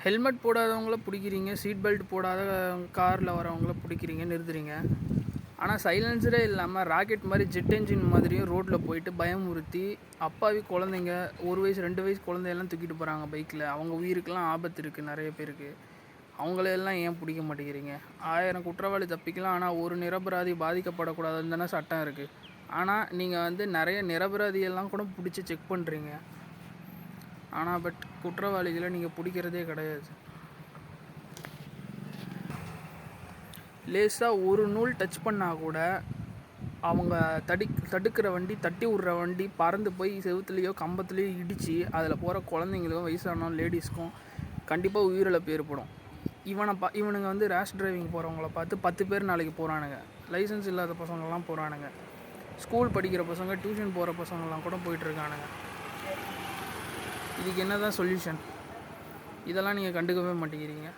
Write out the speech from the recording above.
Helmet போடாதவங்கள பிடிக்கிறீங்க, seat belt போடாத காரில் வரவங்கள பிடிக்கிறீங்க, நிறுத்துறீங்க. ஆனால் சைலன்சரே இல்லாமல் ராக்கெட் மாதிரி ஜெட் என்ஜின் மாதிரியும் ரோட்டில் போயிட்டு பயமுறுத்தி அப்பாவி குழந்தைங்க 1 வயசு 2 வயசு குழந்தையெல்லாம் தூக்கிட்டு போகிறாங்க பைக்கில். அவங்க உயிருக்கெல்லாம் ஆபத்து இருக்குது நிறைய பேருக்கு. அவங்களையெல்லாம் ஏன் பிடிக்க மாட்டேங்கிறீங்க? 1000 குற்றவாளி தப்பிக்கலாம், ஆனால் ஒரு நிரபராதி பாதிக்கப்படக்கூடாதுன்னு தானே சட்டம் இருக்குது. ஆனால் நீங்கள் நிறைய நிரபராதியெல்லாம் கூட பிடிச்சி செக் பண்ணுறீங்க. ஆனால் குற்றவாளிகளை நீங்கள் பிடிக்கிறதே கிடையாது. லேசாக ஒரு நூல் டச் பண்ணால் கூட அவங்க தடுக்கிற வண்டி, தட்டி விட்ற வண்டி பறந்து போய் செவுத்துலேயோ கம்பத்துலேயோ இடித்து அதில் போகிற குழந்தைங்களுக்கும் வயசானோம் லேடிஸ்க்கும் கண்டிப்பாக உயிரிழப்பு ஏற்படும். இவனுங்க ரேஷ் டிரைவிங் போகிறவங்கள பார்த்து 10 பேர் நாளைக்கு போகிறானுங்க. லைசன்ஸ் இல்லாத பசங்கள்லாம் போகிறானுங்க. ஸ்கூல் படிக்கிற பசங்க, டியூஷன் போகிற பசங்கள்லாம் கூட போயிட்டுருக்கானுங்க. இதுக்கு என்ன தான் சொல்யூஷன்? இதெல்லாம் நீங்கள் கண்டுக்கவே மாட்டேங்கிறீங்க.